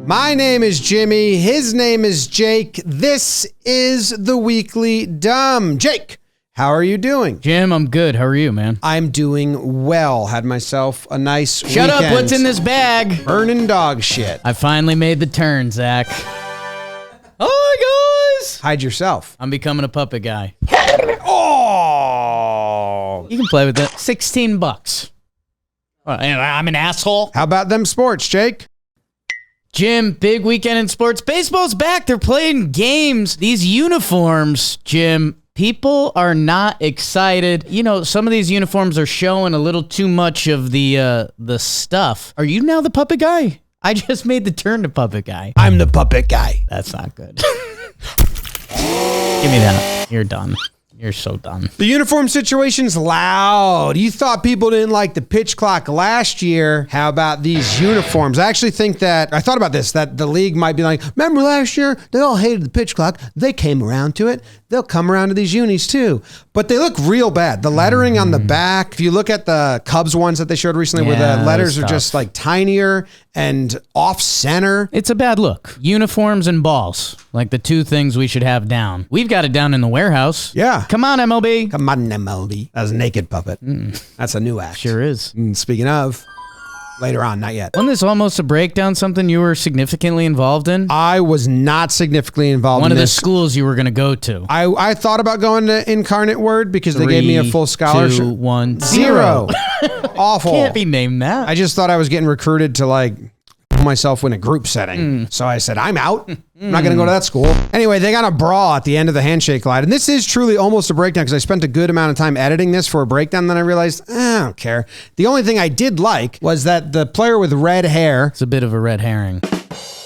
My name is Jimmy. His name is Jake. This is the Weekly Dumb. Jake, how are you doing? Jim, I'm good. How are you, man? I'm doing well. Had myself a nice Shut weekend. up. What's in this bag? Burning dog shit. I finally made the turn, Zach. Hi, guys. Hide yourself. I'm becoming a puppet guy. Oh! You can play with it. $16. Well, I'm an asshole. How about them sports, Jake? Jim, big weekend in sports. Baseball's back. They're playing games. These uniforms, Jim, people are not excited. You know, some of these uniforms are showing a little too much of the stuff. Are you now the puppet guy? I just made the turn to puppet guy. I'm the puppet guy. That's not good. Give me that. You're done. You're so done. The uniform situation's loud. You thought people didn't like the pitch clock last year. How about these uniforms? I actually think that, I thought about this, that the league might be like, remember last year? They all hated the pitch clock. They came around to it. They'll come around to these unis too. But they look real bad. The lettering on the back, if you look at the Cubs ones that they showed recently where the letters are just like tinier and off center. It's a bad look. Uniforms and balls, like the two things we should have down. We've got it down in the warehouse. Yeah. Come on, MLB. Come on, MLB. That was a naked puppet. That's a new act. Sure is. Speaking of, later on, not yet. Wasn't this almost a breakdown, something you were significantly involved in? I was not significantly involved One in of the this. schools you were going to go to. I thought about going to Incarnate Word because they gave me a full scholarship. 3, 2, 1, 0. Awful. Can't be named that. I just thought I was getting recruited to like put myself in a group setting. So I said, I'm out. I'm not going to go to that school. Anyway, they got a brawl at the end of the handshake line. And this is truly almost a breakdown because I spent a good amount of time editing this for a breakdown. Then I realized, I don't care. The only thing I did like was that the player with red hair It's a bit of a red herring.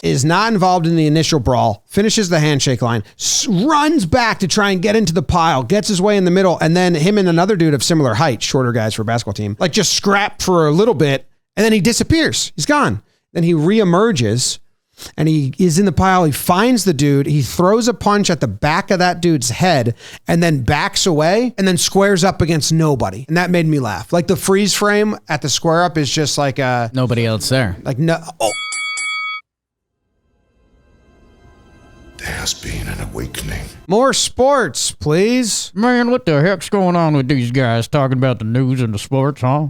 is not involved in the initial brawl, finishes the handshake line, runs back to try and get into the pile, gets his way in the middle, and then him and another dude of similar height, shorter guys for a basketball team, like just scrap for a little bit, and then he disappears. He's gone. Then he reemerges, and he is in the pile. He finds the dude. He throws a punch at the back of that dude's head and then backs away and then squares up against nobody. And that made me laugh. Like the freeze frame at the square up is just like a... Nobody else there. Like no... Oh. There has been an awakening. More sports, please. Man, what the heck's going on with these guys talking about the news and the sports, huh?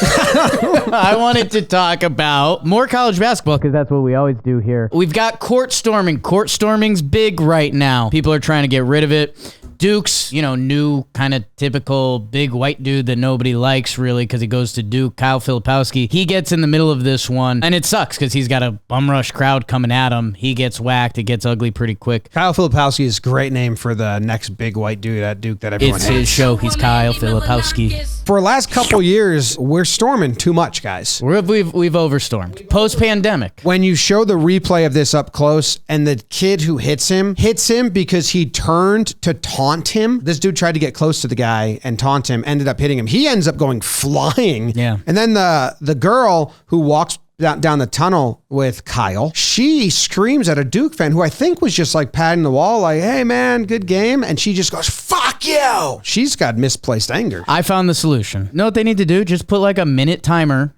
I wanted to talk about more college basketball because that's what we always do here. We've got court storming. Court storming's big right now. People are trying to get rid of it. Duke's, new kind of typical big white dude that nobody likes really because he goes to Duke, Kyle Filipowski. He gets in the middle of this one, and it sucks because he's got a bum rush crowd coming at him. He gets whacked. It gets ugly pretty quick. Kyle Filipowski is a great name for the next big white dude at Duke that everyone It's hates. his show. He's Kyle Filipowski. For the last couple years, we're storming too much, guys. We've overstormed. Post-pandemic. When you show the replay of this up close and the kid who hits him because he turned to taunt him. This dude tried to get close to the guy and taunt him, ended up hitting him. He ends up going flying. Yeah. And then the girl who walks down the tunnel with Kyle, she screams at a Duke fan who I think was just like patting the wall like, hey man, good game. And she just goes, fuck you. She's got misplaced anger. I found the solution. Know what they need to do? Just put like a minute timer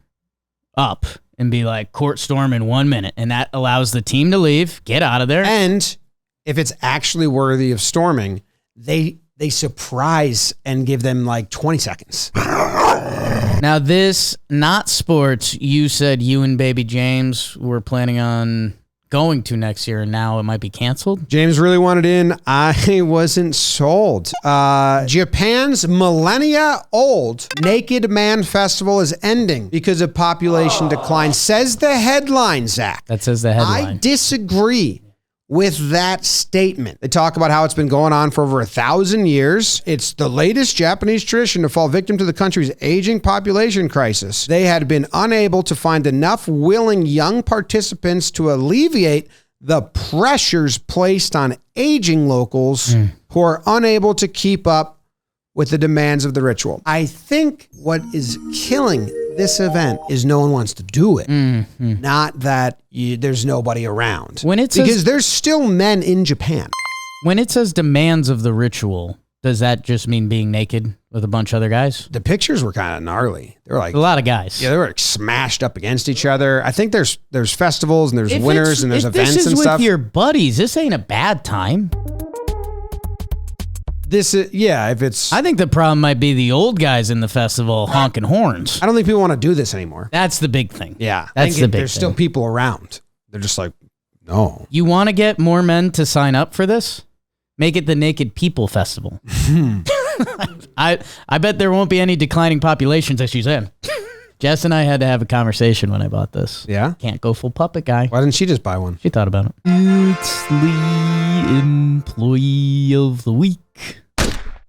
up and be like court storm in 1 minute. And that allows the team to leave, get out of there. And if it's actually worthy of storming, they surprise and give them like 20 seconds. Now this, not sports, you said you and baby James were planning on going to next year, and now it might be canceled? James really wanted in. I wasn't sold. Japan's millennia-old Naked Man Festival is ending because of population decline, says the headline, Zach. That says the headline. I disagree with that statement. They talk about how it's been going on for over 1,000 years. It's the latest Japanese tradition to fall victim to the country's aging population crisis. They had been unable to find enough willing young participants to alleviate the pressures placed on aging locals who are unable to keep up with the demands of the ritual. I think what is killing this event is no one wants to do it. Not that there's nobody around. When it says, because there's still men in Japan. when it says demands of the ritual, Does that just mean being naked with a bunch of other guys? The pictures were kind of gnarly. They were like A lot of guys. Yeah, they were like smashed up against each other. I think there's festivals and there's If winners and there's if events this is and with stuff. your buddies, this ain't a bad time. This is if it's. I think the problem might be the old guys in the festival honking horns. I don't think people want to do this anymore. That's the big thing. Yeah, That's the big There's still thing. people around. They're just like, no. You want to get more men to sign up for this? Make it the Naked People Festival. I bet there won't be any declining populations, as she said. Jess and I had to have a conversation when I bought this. Yeah? Can't go full puppet guy. Why didn't she just buy one? She thought about it. It's the Employee of the Week.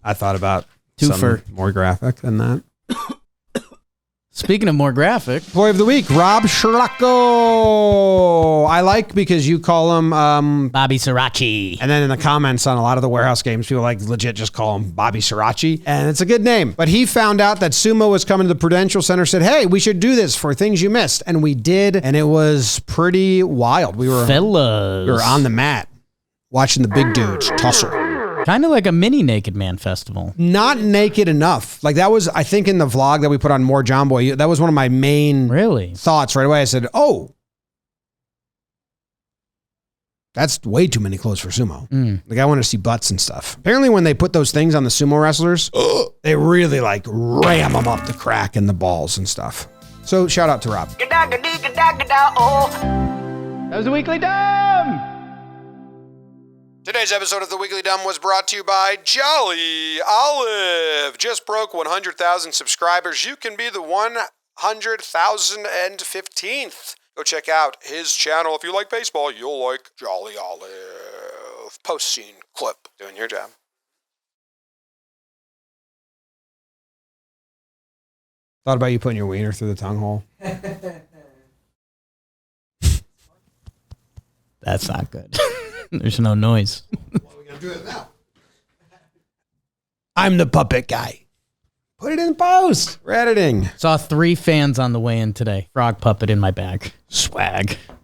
I thought about Twofer. something more graphic than that. Speaking of more graphic. Employee of the Week, Rob Schlacko. I like because you call him... Bobby Sriracha. and then in the comments on a lot of the warehouse games, people like legit just call him Bobby Sriracha. And it's a good name. But he found out that sumo was coming to the Prudential Center, said, hey, we should do this for things you missed. And we did. And it was pretty wild. We were on the mat watching the big dudes tussle. Kind of like a mini Naked Man festival. Not naked enough. Like that was, I think in the vlog that we put on More Jomboy, that was one of my main thoughts right away. I said, oh, that's way too many clothes for sumo. Like I want to see butts and stuff. Apparently when they put those things on the sumo wrestlers, they really like ram them up the crack in the balls and stuff. So shout out to Rob. That was a Weekly Dumb. Today's episode of The Weekly Dumb was brought to you by Jolly Olive. Just broke 100,000 subscribers. You can be the 100,015th. Go check out his channel. If you like baseball, you'll like Jolly Olive. Post-scene clip. Doing your job. Thought about you putting your wiener through the tongue hole. That's not good. There's no noise. Well, we're going to do it now. I'm the puppet guy. Put it in post. We're editing. Saw 3 fans on the way in today. Frog puppet in my bag. Swag.